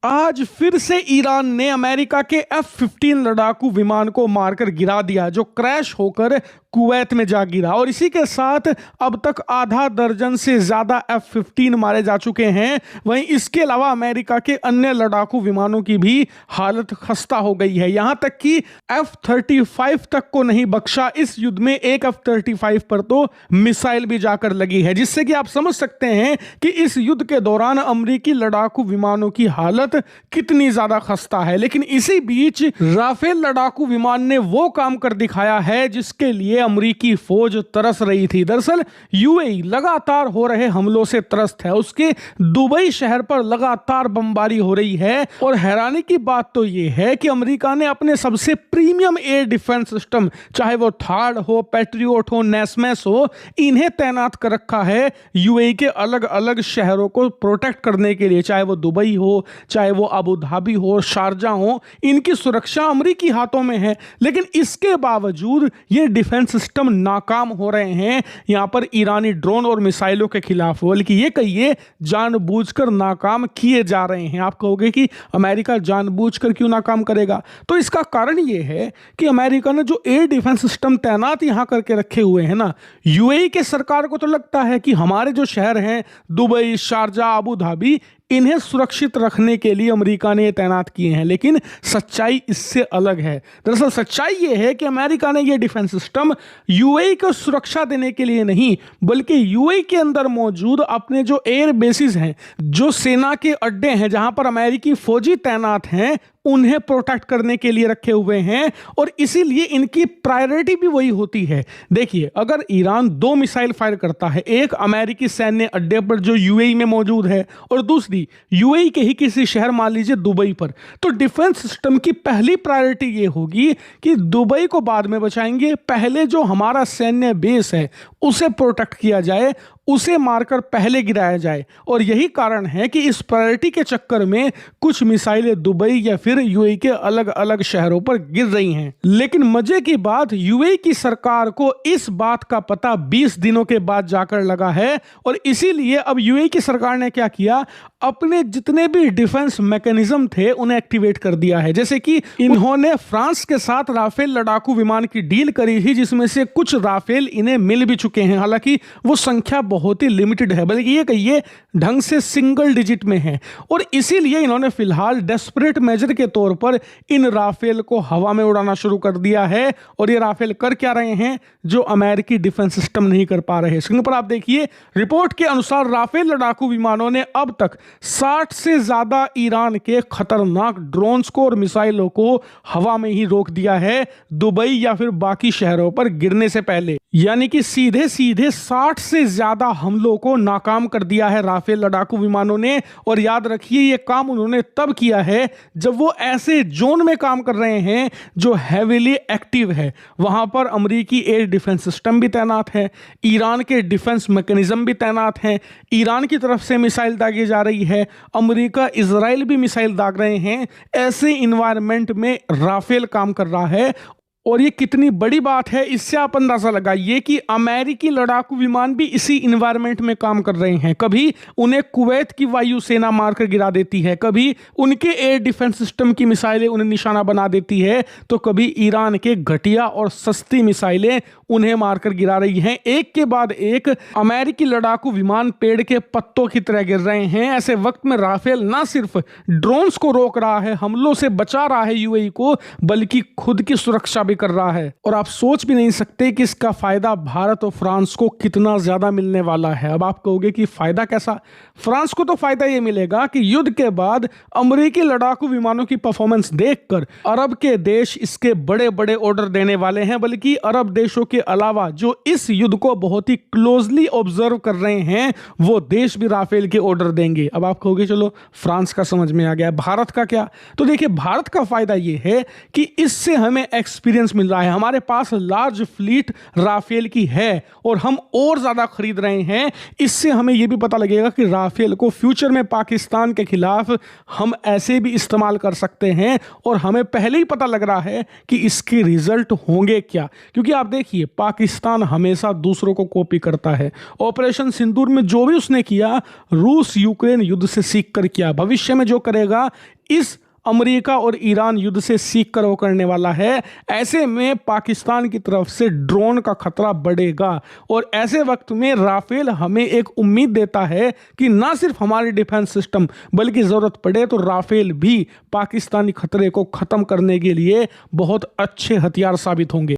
आज फिर से ईरान ने अमेरिका के F-15 लड़ाकू विमान को मारकर गिरा दिया, जो क्रैश होकर कुवैत में जा गिरा। और इसी के साथ अब तक आधा दर्जन से ज्यादा F-15 मारे जा चुके हैं। वहीं इसके अलावा अमेरिका के अन्य लड़ाकू विमानों की भी हालत खस्ता हो गई है। यहां तक कि F-35 तक को नहीं बख्शा। इस युद्ध में एक F-35 पर तो मिसाइल भी जाकर लगी है, जिससे कि आप समझ सकते हैं कि इस युद्ध के दौरान अमेरिकी लड़ाकू विमानों की हालत कितनी ज्यादा खस्ता है। लेकिन इसी बीच राफेल लड़ाकू विमान ने वो काम कर दिखाया है जिसके लिए अमेरिकी फौज तरस रही थी। दरअसल यूएई लगातार हो रहे हमलों से त्रस्त है। उसके दुबई शहर पर लगातार बमबारी हो रही है। और हैरानी की बात तो यह है कि अमेरिका ने अपने सबसे प्रीमियम एयर डिफेंस सिस्टम, चाहे वो थार्ड हो, पैट्रियोट हो, नेसमेस हो, इन्हें तैनात कर रखा है यूएई के अलग अलग शहरों को प्रोटेक्ट करने के लिए। चाहे वो दुबई हो, चाहे वो अबू धाबी हो, शारजा हो, इनकी सुरक्षा अमेरिकी हाथों में है। लेकिन इसके बावजूद ये डिफेंस सिस्टम नाकाम हो रहे हैं यहां पर ईरानी ड्रोन और मिसाइलों के खिलाफ, बल्कि ये कहिए जानबूझकर नाकाम किए जा रहे हैं। आप कहोगे कि अमेरिका जानबूझकर क्यों नाकाम करेगा? तो इसका कारण ये है कि अमेरिका ने जो एयर डिफेंस सिस्टम तैनात यहां करके रखे हुए हैं ना, यूएई के सरकार को तो लगता है कि हमारे जो शहर हैं दुबई, शारजा, अबू धाबी, इन्हें सुरक्षित रखने के लिए अमेरिका ने तैनात किए हैं। लेकिन सच्चाई इससे अलग है। दरअसल सच्चाई यह है कि अमेरिका ने यह डिफेंस सिस्टम यूएई को सुरक्षा देने के लिए नहीं, बल्कि यूएई के अंदर मौजूद अपने जो एयर बेसिस हैं, जो सेना के अड्डे हैं जहां पर अमेरिकी फौजी तैनात हैं, उन्हें प्रोटेक्ट करने के लिए रखे हुए हैं। और इसीलिए इनकी प्रायोरिटी भी वही होती है। देखिए, अगर ईरान 2 मिसाइल फायर करता है, एक अमेरिकी सैन्य अड्डे पर जो यूएई में मौजूद है और दूसरी यूएई के ही किसी शहर, मान लीजिए दुबई पर, तो डिफेंस सिस्टम की पहली प्रायोरिटी ये होगी कि दुबई को बाद में बचाएंगे, पहले जो हमारा सैन्य बेस है उसे प्रोटेक्ट किया जाए, उसे मारकर पहले गिराया जाए। और यही कारण है कि इस प्रायोरिटी के चक्कर में कुछ मिसाइलें दुबई या फिर यूएई के अलग अलग शहरों पर गिर रही हैं। लेकिन मजे की बात, यूएई की सरकार को इस बात का पता 20 दिनों के बाद जाकर लगा है। और इसीलिए अब यूएई की सरकार ने क्या किया, अपने जितने भी डिफेंस मैकेनिज्म थे उन्हें एक्टिवेट कर दिया है। जैसे कि इन्होंने फ्रांस के साथ राफेल लड़ाकू विमान की डील करी थी, जिसमें से कुछ राफेल इन्हें मिल भी चुके हैं। हालांकि वो संख्या बहुत ही लिमिटेड है, बल्कि ये कहिए ढंग से सिंगल डिजिट में है। और इसीलिए इन्होंने फिलहाल डेस्परेट मेजर के तौर पर इन राफेल को हवा में उड़ाना शुरू कर दिया है। और ये राफेल कर क्या रहे हैं जो अमेरिकी डिफेंस सिस्टम नहीं कर पा रहे। स्क्रीन पर आप देखिए, रिपोर्ट के अनुसार राफेल लड़ाकू विमानों ने अब तक 60 से ज्यादा ईरान के खतरनाक ड्रोन्स को और मिसाइलों को हवा में ही रोक दिया है, दुबई या फिर बाकी शहरों पर गिरने से पहले। यानी कि सीधे सीधे 60 से ज्यादा हमलों को नाकाम कर दिया है राफेल लड़ाकू विमानों ने। और याद रखिए, यह काम उन्होंने तब किया है जब वो ऐसे जोन में काम कर रहे हैं जो हैवीली एक्टिव है। वहां पर अमेरिकी एयर डिफेंस सिस्टम भी तैनात है, ईरान के डिफेंस मैकेनिज्म भी तैनात हैं, ईरान की तरफ से मिसाइल दागी जा रही है, अमेरिका इजराइल भी मिसाइल दाग रहे हैं। ऐसे इन्वायरमेंट में राफेल काम कर रहा है। और ये कितनी बड़ी बात है, इससे आप अंदाजा लगाइए कि अमेरिकी लड़ाकू विमान भी इसी इन्वायरमेंट में काम कर रहे हैं। कभी उन्हें कुवैत की वायुसेना मारकर गिरा देती है, कभी उनके एयर डिफेंस सिस्टम की मिसाइलें उन्हें निशाना बना देती है, तो कभी ईरान के घटिया और सस्ती मिसाइलें उन्हें मारकर गिरा रही हैं। एक के बाद एक अमेरिकी लड़ाकू विमान पेड़ के पत्तों की तरह गिर रहे हैं। ऐसे वक्त में राफेल ना सिर्फ ड्रोन्स को रोक रहा है, हमलों से बचा रहा है यूएई को, बल्कि खुद की सुरक्षा भी कर रहा है। और आप सोच भी नहीं सकते कि इसका फायदा भारत और फ्रांस को कितना ज्यादा मिलने वाला है। अब आप कहोगे कि फायदा कैसा? फ्रांस को तो फायदा यह मिलेगा कि युद्ध के बाद अमेरिकी लड़ाकू विमानों की परफॉर्मेंस देखकर अरब के देश इसके बड़े बड़े ऑर्डर देने वाले हैं। बल्कि अरब देशों के अलावा जो इस युद्ध को बहुत ही क्लोजली ऑब्जर्व कर रहे हैं, वो देश भी राफेल के ऑर्डर देंगे। अब आप कहोगे चलो फ्रांस का समझ में आ गया, भारत का क्या? तो देखिए, भारत का फायदा यह है कि इससे हमें एक्सपीरियंस इंटेलिजेंस मिल रहा है, हमारे पास लार्ज फ्लीट राफेल की है और हम और ज़्यादा खरीद रहे हैं। इससे हमें यह भी पता लगेगा कि राफेल को फ्यूचर में पाकिस्तान के खिलाफ हम ऐसे भी इस्तेमाल कर सकते हैं और हमें पहले ही पता लग रहा है कि इसके रिजल्ट होंगे क्या। क्योंकि आप देखिए, पाकिस्तान हमेशा दूसरों को कॉपी करता है। ऑपरेशन सिंदूर में जो भी उसने किया, रूस यूक्रेन युद्ध से सीख कर किया। भविष्य में जो करेगा, इस अमेरिका और ईरान युद्ध से सीख कर वो करने वाला है। ऐसे में पाकिस्तान की तरफ से ड्रोन का खतरा बढ़ेगा और ऐसे वक्त में राफेल हमें एक उम्मीद देता है कि ना सिर्फ हमारे डिफेंस सिस्टम, बल्कि ज़रूरत पड़े तो राफेल भी पाकिस्तानी खतरे को ख़त्म करने के लिए बहुत अच्छे हथियार साबित होंगे।